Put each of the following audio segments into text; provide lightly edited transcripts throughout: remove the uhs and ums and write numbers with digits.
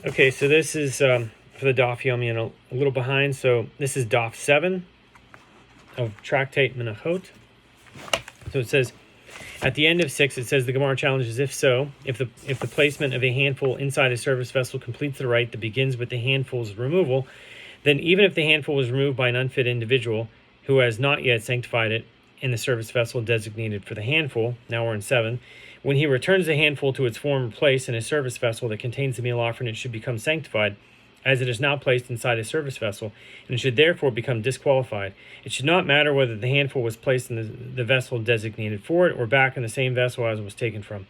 Okay, so this is for the Daf Yomi and a little behind. So this is Daf 7 of Tractate Menachot. So it says, at the end of 6, it says the Gemara challenges, if the placement of a handful inside a service vessel completes the rite that begins with the handful's removal, then even if the handful was removed by an unfit individual who has not yet sanctified it in the service vessel designated for the handful, now we're in 7, when he returns the handful to its former place in a service vessel that contains the meal offering, it should become sanctified, as it is now placed inside a service vessel, and should therefore become disqualified. It should not matter whether the handful was placed in the vessel designated for it or back in the same vessel as it was taken from.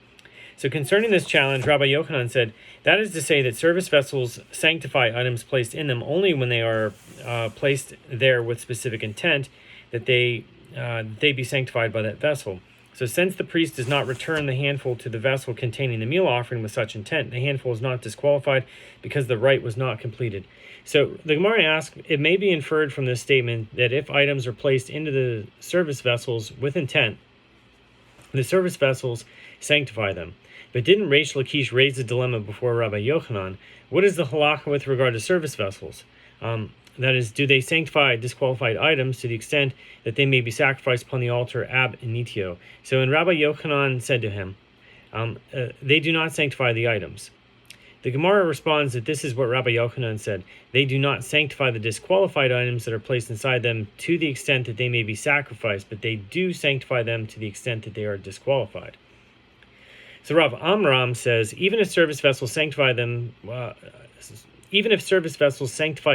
So concerning this challenge, Rabbi Yochanan said, that is to say that service vessels sanctify items placed in them only when they are placed there with specific intent that they be sanctified by that vessel. So since the priest does not return the handful to the vessel containing the meal offering with such intent, the handful is not disqualified because the rite was not completed. So the Gemara asks, it may be inferred from this statement that if items are placed into the service vessels with intent, the service vessels sanctify them. But didn't Reish Lakish raise the dilemma before Rabbi Yochanan? What is the halakha with regard to service vessels? That is, do they sanctify disqualified items to the extent that they may be sacrificed upon the altar ab initio? So when Rabbi Yochanan said to him, they do not sanctify the items. The Gemara responds that this is what Rabbi Yochanan said. They do not sanctify the disqualified items that are placed inside them to the extent that they may be sacrificed, but they do sanctify them to the extent that they are disqualified. So Rav Amram says, even if service vessels sanctify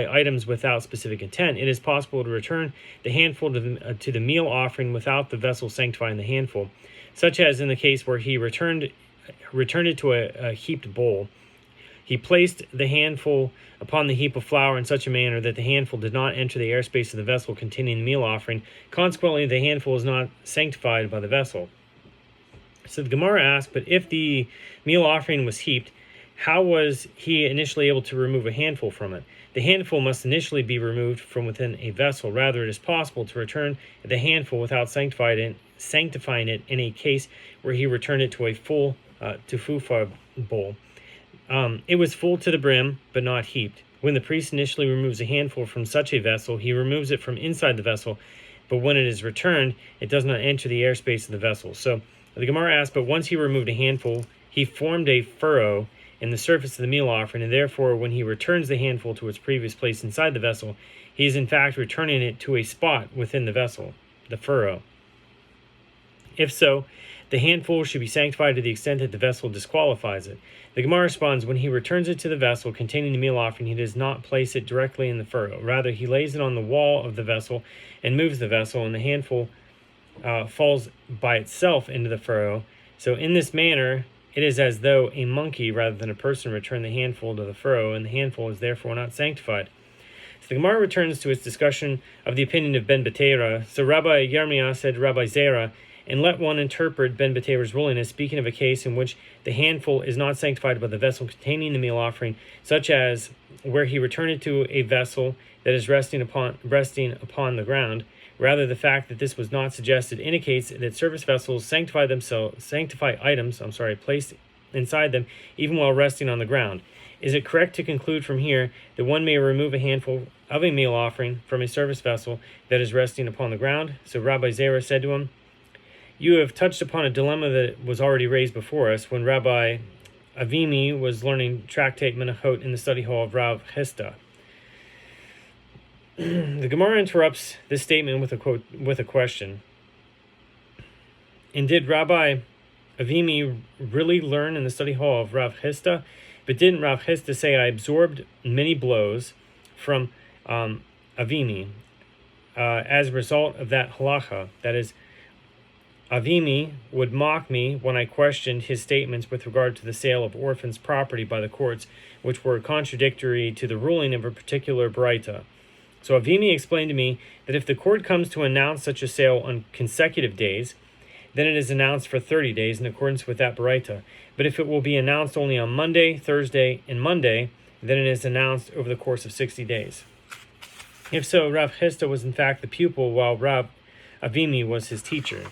items without specific intent, it is possible to return the handful to the meal offering without the vessel sanctifying the handful, such as in the case where he returned it to a heaped bowl. He placed the handful upon the heap of flour in such a manner that the handful did not enter the airspace of the vessel containing the meal offering. Consequently, the handful is not sanctified by the vessel. So the Gemara asked, but if the meal offering was heaped, how was he initially able to remove a handful from it? The handful must initially be removed from within a vessel. Rather, it is possible to return the handful without sanctifying it in a case where he returned it to a full tufufa bowl. It was full to the brim, but not heaped. When the priest initially removes a handful from such a vessel, he removes it from inside the vessel, but when it is returned, it does not enter the airspace of the vessel. So the Gemara asked, but once he removed a handful, he formed a furrow in the surface of the meal offering, and therefore when he returns the handful to its previous place inside the vessel, he is in fact returning it to a spot within the vessel, the furrow. If so, the handful should be sanctified to the extent that the vessel disqualifies it. The Gemara responds, when he returns it to the vessel containing the meal offering, he does not place it directly in the furrow. Rather, he lays it on the wall of the vessel and moves the vessel, and the handful falls by itself into the furrow. So in this manner, it is as though a monkey rather than a person returned the handful to the furrow, and the handful is therefore not sanctified. So the Gemara returns to its discussion of the opinion of Ben Betera. So Rabbi Yirmiyah said to Rabbi Zera, and let one interpret Ben Betera's ruling as speaking of a case in which the handful is not sanctified by the vessel containing the meal offering, such as where he returned it to a vessel that is resting upon the ground. Rather, the fact that this was not suggested indicates that service vessels sanctify items placed inside them even while resting on the ground. Is it correct to conclude from here that one may remove a handful of a meal offering from a service vessel that is resting upon the ground? So Rabbi Zera said to him, you have touched upon a dilemma that was already raised before us when Rabbi Avimi was learning Tractate Menachot in the study hall of Rav Chisda. The Gemara interrupts this statement with a question. And did Rabbi Avimi really learn in the study hall of Rav Chisda? But didn't Rav Chisda say, I absorbed many blows from Avimi as a result of that halacha? That is, Avimi would mock me when I questioned his statements with regard to the sale of orphans' property by the courts, which were contradictory to the ruling of a particular baraita. So Avimi explained to me that if the court comes to announce such a sale on consecutive days, then it is announced for 30 days in accordance with that baraita. But if it will be announced only on Monday, Thursday, and Monday, then it is announced over the course of 60 days. If so, Rav Chisda was in fact the pupil, while Rav Avimi was his teacher.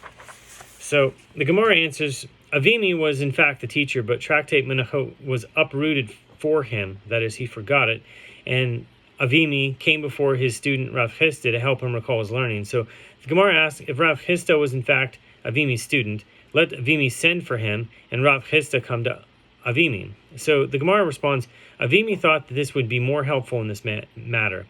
So the Gemara answers, Avimi was in fact the teacher, but Tractate Menachot was uprooted for him, that is, he forgot it, and Avimi came before his student Rav Chisda to help him recall his learning. So the Gemara asks, if Rav Chisda was in fact Avimi's student, let Avimi send for him, and Rav Chisda come to Avimi. So the Gemara responds, Avimi thought that this would be more helpful in this matter.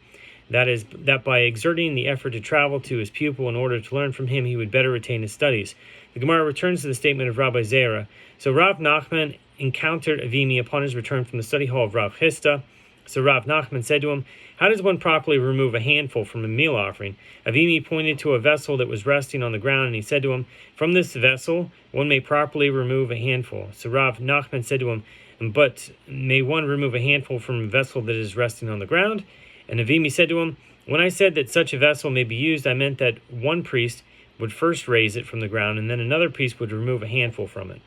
That is, that by exerting the effort to travel to his pupil in order to learn from him, he would better retain his studies. The Gemara returns to the statement of Rabbi Zera. So Rav Nachman encountered Avimi upon his return from the study hall of Rav Chisda. So Rav Nachman said to him, how does one properly remove a handful from a meal offering? Avimi pointed to a vessel that was resting on the ground, and he said to him, from this vessel one may properly remove a handful. So Rav Nachman said to him, but may one remove a handful from a vessel that is resting on the ground? And Avimi said to him, when I said that such a vessel may be used, I meant that one priest would first raise it from the ground, and then another priest would remove a handful from it.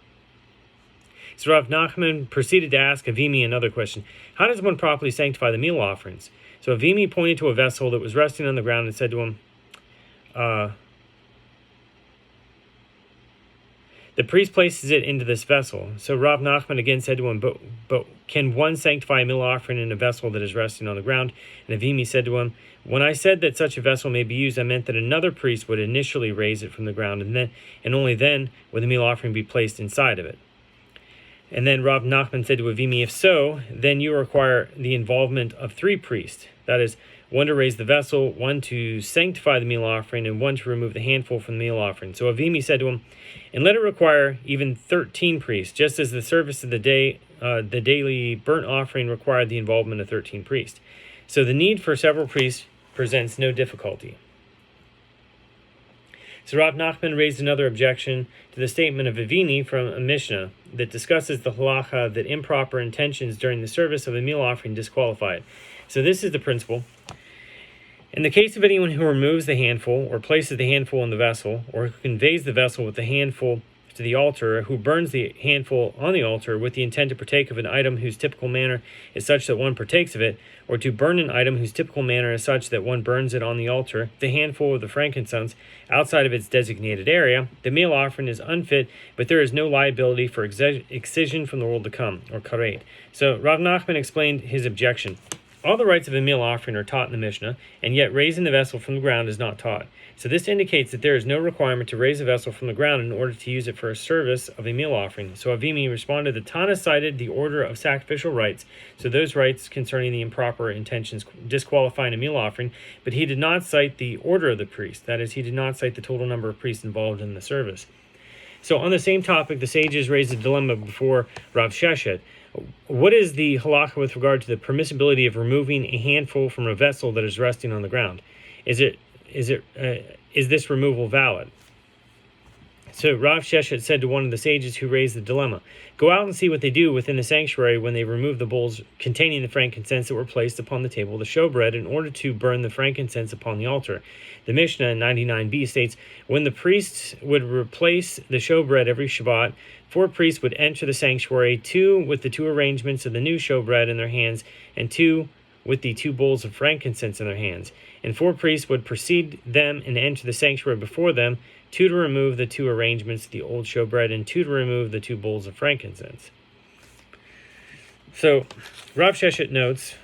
So Rav Nachman proceeded to ask Avimi another question. How does one properly sanctify the meal offerings? So Avimi pointed to a vessel that was resting on the ground and said to him, the priest places it into this vessel. So Rav Nachman again said to him, but can one sanctify a meal offering in a vessel that is resting on the ground? And Avimi said to him, when I said that such a vessel may be used, I meant that another priest would initially raise it from the ground, and only then would the meal offering be placed inside of it. And then Rav Nachman said to Avimi, if so, then you require the involvement of 3 priests. That is, one to raise the vessel, one to sanctify the meal offering, and one to remove the handful from the meal offering. So Avimi said to him, and let it require even 13 priests, just as the service of the day, the daily burnt offering required the involvement of 13 priests. So the need for several priests presents no difficulty. So Rav Nachman raised another objection to the statement of Avini from a Mishnah that discusses the halacha that improper intentions during the service of a meal offering disqualify it. So this is the principle. In the case of anyone who removes the handful or places the handful in the vessel, or who conveys the vessel with the handful to the altar, or who burns the handful on the altar with the intent to partake of an item whose typical manner is such that one partakes of it, or to burn an item whose typical manner is such that one burns it on the altar, the handful of the frankincense, outside of its designated area, the meal offering is unfit, but there is no liability for excision from the world to come, or karet. So Rav Nachman explained his objection. All the rites of a meal offering are taught in the Mishnah, and yet raising the vessel from the ground is not taught. So this indicates that there is no requirement to raise a vessel from the ground in order to use it for a service of a meal offering. So Avimi responded that Tana cited the order of sacrificial rites, so those rites concerning the improper intentions disqualifying a meal offering, but he did not cite the order of the priest. That is, he did not cite the total number of priests involved in the service. So on the same topic, the sages raised a dilemma before Rav Sheshet. What is the halakha with regard to the permissibility of removing a handful from a vessel that is resting on the ground? Is this removal valid? So Rav Sheshet said to one of the sages who raised the dilemma, go out and see what they do within the sanctuary when they remove the bowls containing the frankincense that were placed upon the table, the showbread, in order to burn the frankincense upon the altar. The Mishnah in 99b states, when the priests would replace the showbread every Shabbat, 4 priests would enter the sanctuary, 2 with the 2 arrangements of the new showbread in their hands, and 2 with the 2 bowls of frankincense in their hands. And 4 priests would precede them and enter the sanctuary before them, 2 to remove the 2 arrangements of the old showbread, and 2 to remove the 2 bowls of frankincense. So, Rav Sheshet notes,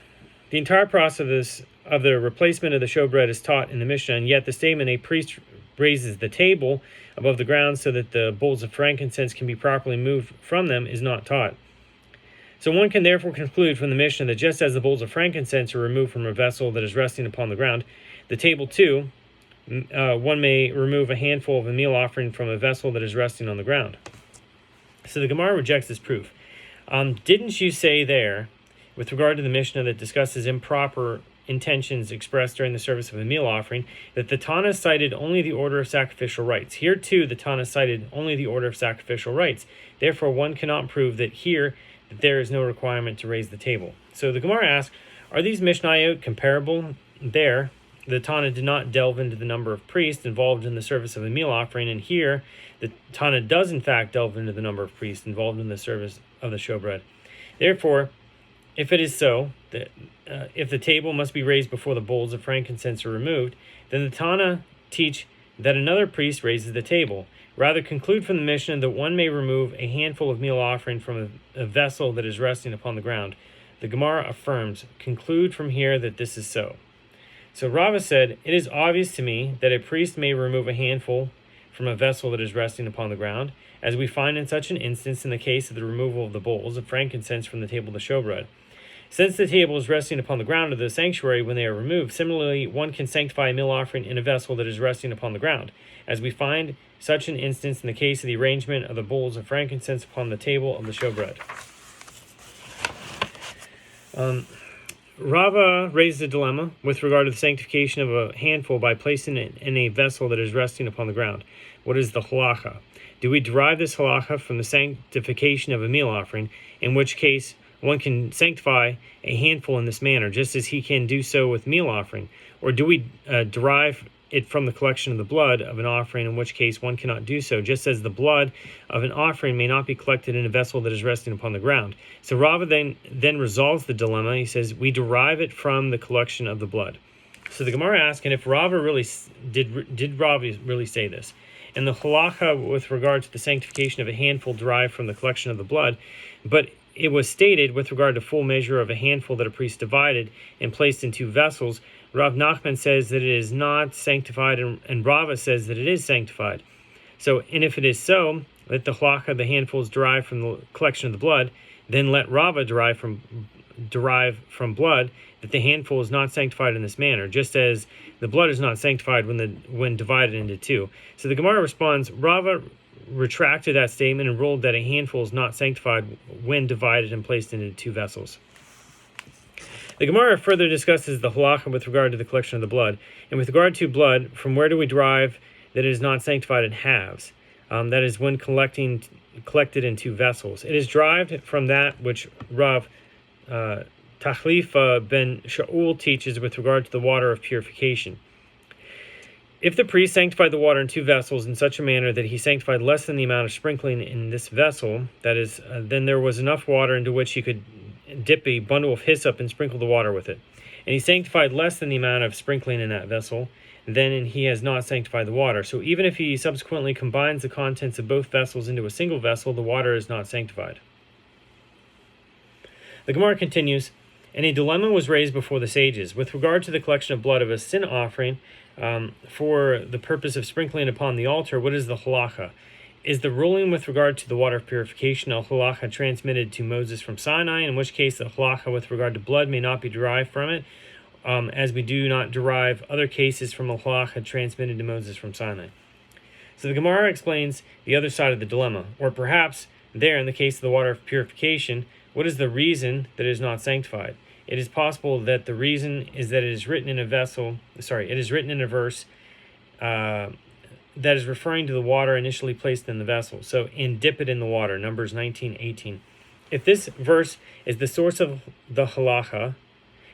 the entire process of the replacement of the showbread is taught in the Mishnah, and yet the statement, a priest raises the table above the ground so that the bowls of frankincense can be properly moved from them, is not taught. So one can therefore conclude from the Mishnah that just as the bowls of frankincense are removed from a vessel that is resting upon the ground, the table too, one may remove a handful of a meal offering from a vessel that is resting on the ground. So the Gemara rejects this proof. Didn't you say there, with regard to the Mishnah that discusses improper intentions expressed during the service of a meal offering, that the Tana cited only the order of sacrificial rites? Here too, the Tana cited only the order of sacrificial rites. Therefore, one cannot prove that here that there is no requirement to raise the table. So the Gemara asks, are these Mishnayot comparable? There, the Tana did not delve into the number of priests involved in the service of a meal offering, and here, the Tana does in fact delve into the number of priests involved in the service of the showbread. Therefore, if it is so, that if the table must be raised before the bowls of frankincense are removed, then the Tana teach that another priest raises the table. Rather, conclude from the Mishnah that one may remove a handful of meal offering from a vessel that is resting upon the ground. The Gemara affirms, conclude from here that this is so. So Rava said, it is obvious to me that a priest may remove a handful from a vessel that is resting upon the ground, as we find in such an instance in the case of the removal of the bowls of frankincense from the table of the showbread. Since the table is resting upon the ground of the sanctuary when they are removed, similarly, one can sanctify a meal offering in a vessel that is resting upon the ground, as we find such an instance in the case of the arrangement of the bowls of frankincense upon the table of the showbread. Rava raised a dilemma with regard to the sanctification of a handful by placing it in a vessel that is resting upon the ground. What is the halacha? Do we derive this halacha from the sanctification of a meal offering, in which case one can sanctify a handful in this manner, just as he can do so with meal offering? Or do we derive it from the collection of the blood of an offering, in which case one cannot do so, just as the blood of an offering may not be collected in a vessel that is resting upon the ground? So Rava then resolves the dilemma. He says, we derive it from the collection of the blood. So the Gemara asks, and if Rava really did Rava really say this? And the halacha with regard to the sanctification of a handful derived from the collection of the blood, but it was stated with regard to full measure of a handful that a priest divided and placed in two vessels. Rav Nachman says that it is not sanctified, and Rava says that it is sanctified. So, and if it is so, that the halacha of the handful is derived from the collection of the blood, then let Rava derive from blood that the handful is not sanctified in this manner, just as the blood is not sanctified when divided into two. So the Gemara responds, Rava retracted that statement and ruled that a handful is not sanctified when divided and placed into two vessels. The Gemara further discusses the halacha with regard to the collection of the blood. And with regard to blood, from where do we derive that it is not sanctified in halves? That is, when collected in two vessels. It is derived from that which Rav Tachlifa ben Shaul teaches with regard to the water of purification. If the priest sanctified the water in two vessels in such a manner that he sanctified less than the amount of sprinkling in this vessel, that is, then there was enough water into which he could dip a bundle of hyssop and sprinkle the water with it. And he sanctified less than the amount of sprinkling in that vessel, then he has not sanctified the water. So even if he subsequently combines the contents of both vessels into a single vessel, the water is not sanctified. The Gemara continues, and a dilemma was raised before the sages with regard to the collection of blood of a sin offering for the purpose of sprinkling upon the altar. What is the halacha? Is the ruling with regard to the water of purification a halacha transmitted to Moses from Sinai, in which case the halacha with regard to blood may not be derived from it, as we do not derive other cases from a halacha transmitted to Moses from Sinai? So the Gemara explains the other side of the dilemma, or perhaps there, in the case of the water of purification, what is the reason that it is not sanctified? It is possible that the reason is that it is written in a verse that is referring to the water initially placed in the vessel. So, and dip it in the water, Numbers 19:18. If this verse is the source of the halacha,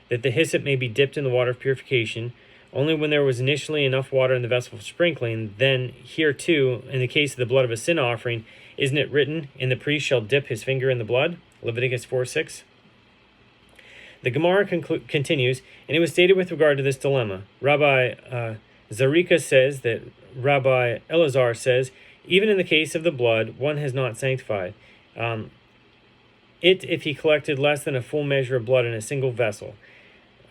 that the hyssop may be dipped in the water of purification, only when there was initially enough water in the vessel for sprinkling, then here too, in the case of the blood of a sin offering, isn't it written, and the priest shall dip his finger in the blood? Leviticus 4:6. The Gemara continues, and it was stated with regard to this dilemma. Rabbi Zarika says that Rabbi Elazar says, even in the case of the blood, one has not sanctified it if he collected less than a full measure of blood in a single vessel.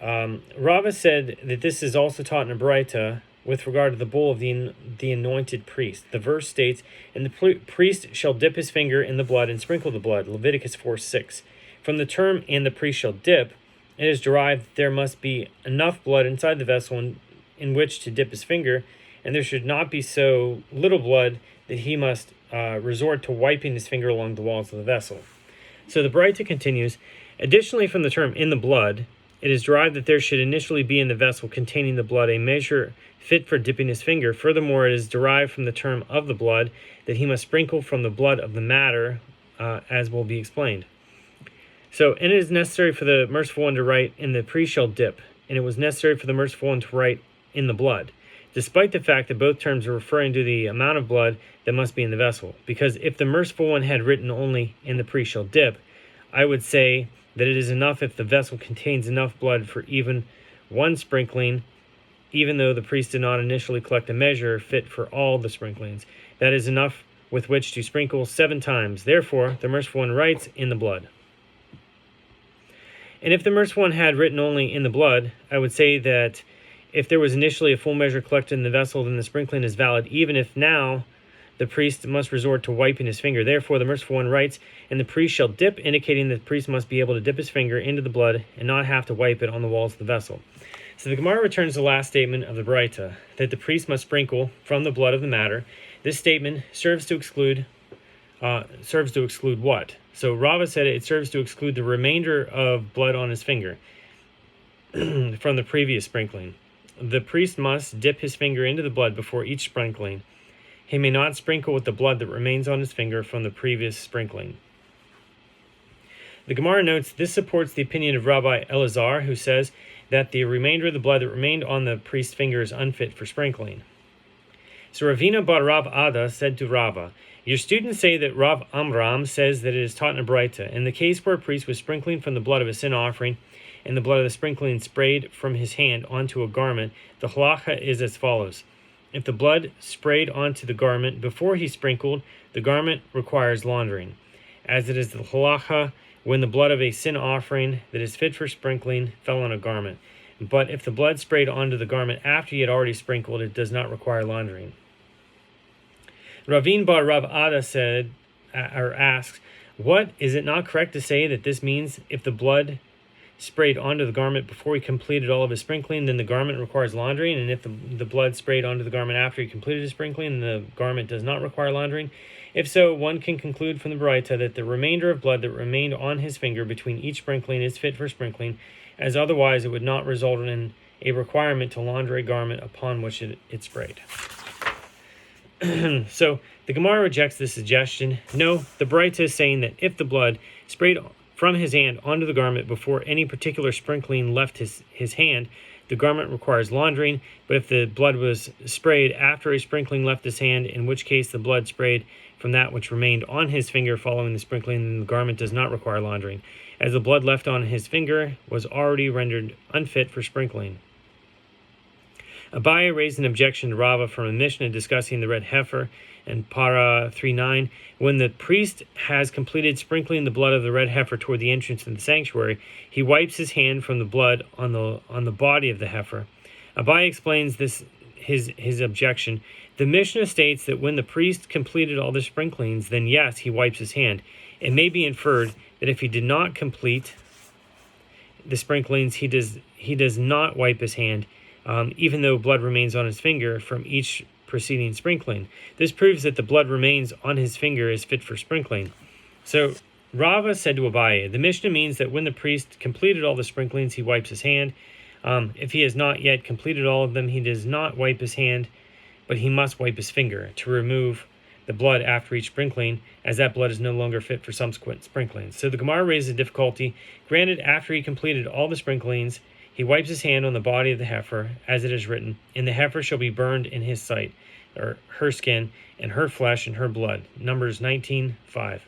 Rava said that this is also taught in a Braita with regard to the bowl of the anointed priest. The verse states, and the priest shall dip his finger in the blood and sprinkle the blood, Leviticus 4:6. From the term, and the priest shall dip, it is derived that there must be enough blood inside the vessel in which to dip his finger, and there should not be so little blood that he must resort to wiping his finger along the walls of the vessel. So the Braita continues, additionally from the term in the blood, it is derived that there should initially be in the vessel containing the blood a measure fit for dipping his finger. Furthermore, it is derived from the term of the blood that he must sprinkle from the blood of the matter, as will be explained. So, and it is necessary for the merciful one to write, and the priest shall dip, and it was necessary for the merciful one to write in the blood, despite the fact that both terms are referring to the amount of blood that must be in the vessel. Because if the merciful one had written only, and the priest shall dip, I would say that it is enough if the vessel contains enough blood for even one sprinkling, even though the priest did not initially collect a measure fit for all the sprinklings. That is enough with which to sprinkle 7 times. Therefore, the merciful one writes in the blood. And if the merciful one had written only in the blood, I would say that if there was initially a full measure collected in the vessel, then the sprinkling is valid, even if now the priest must resort to wiping his finger. Therefore, the merciful one writes, and the priest shall dip, indicating that the priest must be able to dip his finger into the blood and not have to wipe it on the walls of the vessel. So the Gemara returns the last statement of the Braita, that the priest must sprinkle from the blood of the matter. This statement serves to exclude what? So Rava said it serves to exclude the remainder of blood on his finger from the previous sprinkling. The priest must dip his finger into the blood before each sprinkling. He may not sprinkle with the blood that remains on his finger from the previous sprinkling. The Gemara notes this supports the opinion of Rabbi Elazar, who says that the remainder of the blood that remained on the priest's finger is unfit for sprinkling. So Ravina bar Rav Ada said to Rava, your students say that Rav Amram says that it is taught in a Braita. In the case where a priest was sprinkling from the blood of a sin offering, and the blood of the sprinkling sprayed from his hand onto a garment, the halacha is as follows. If the blood sprayed onto the garment before he sprinkled, the garment requires laundering, as it is the halacha when the blood of a sin offering that is fit for sprinkling fell on a garment. But if the blood sprayed onto the garment after he had already sprinkled, it does not require laundering. Ravin bar Rav Ada said, or asks, what, is it not correct to say that this means if the blood sprayed onto the garment before he completed all of his sprinkling, then the garment requires laundering, and if the blood sprayed onto the garment after he completed his sprinkling, the garment does not require laundering? If so, one can conclude from the Braita that the remainder of blood that remained on his finger between each sprinkling is fit for sprinkling, as otherwise it would not result in a requirement to launder a garment upon which it sprayed. So the Gemara rejects this suggestion. No, the Braita is saying that if the blood sprayed from his hand onto the garment before any particular sprinkling left his hand, the garment requires laundering. But if the blood was sprayed after a sprinkling left his hand, in which case the blood sprayed from that which remained on his finger following the sprinkling, then the garment does not require laundering, as the blood left on his finger was already rendered unfit for sprinkling. Abaye raised an objection to Rava from a Mishnah discussing the red heifer and Para 3:9. When the priest has completed sprinkling the blood of the red heifer toward the entrance of the sanctuary, he wipes his hand from the blood on the body of the heifer. Abaye explains his objection. The Mishnah states that when the priest completed all the sprinklings, then yes, he wipes his hand. It may be inferred that if he did not complete the sprinklings, he does not wipe his hand, even though blood remains on his finger from each preceding sprinkling. This proves that the blood remains on his finger is fit for sprinkling. So Rava said to Abaye, the Mishnah means that when the priest completed all the sprinklings, he wipes his hand. If he has not yet completed all of them, he does not wipe his hand, but he must wipe his finger to remove the blood after each sprinkling, as that blood is no longer fit for subsequent sprinklings. So the Gemara raises a difficulty. Granted, after he completed all the sprinklings, he wipes his hand on the body of the heifer, as it is written, and the heifer shall be burned in his sight, or her skin, and her flesh, and her blood. Numbers 19:5.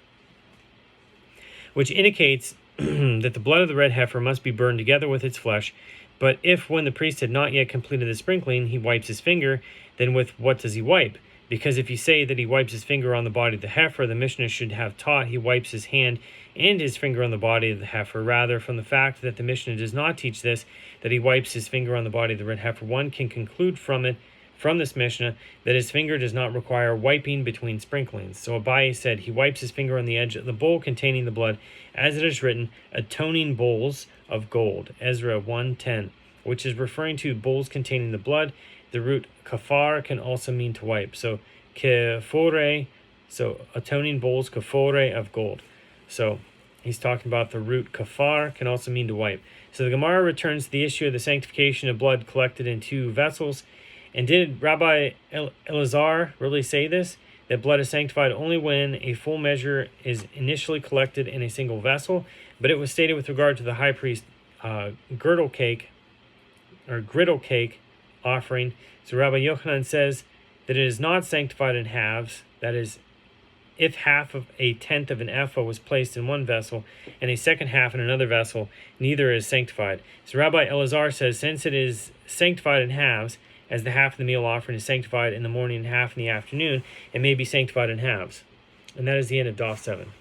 Which indicates that the blood of the red heifer must be burned together with its flesh. But if, when the priest had not yet completed the sprinkling, he wipes his finger, then with what does he wipe? Because if you say that he wipes his finger on the body of the heifer, the Mishnah should have taught he wipes his hand and his finger on the body of the heifer. Rather, from the fact that the Mishnah does not teach this, that he wipes his finger on the body of the red heifer, one can conclude from this Mishnah, that his finger does not require wiping between sprinklings. So Abaye said he wipes his finger on the edge of the bowl containing the blood, as it is written, atoning bowls of gold, Ezra 1:10, which is referring to bowls containing the blood. The root kafar can also mean to wipe. So kefore, so atoning bowls, kefore of gold. So he's talking about the root kafar can also mean to wipe. So the Gemara returns to the issue of the sanctification of blood collected in two vessels. And did Rabbi Elazar really say this? That blood is sanctified only when a full measure is initially collected in a single vessel. But it was stated with regard to the high priest griddle cake offering. So Rabbi Yochanan says that it is not sanctified in halves. That is, if half of a tenth of an ephah was placed in one vessel and a second half in another vessel, neither is sanctified. So Rabbi Elazar says, since it is sanctified in halves, as the half of the meal offering is sanctified in the morning and half in the afternoon, it may be sanctified in halves. And that is the end of Daf 7.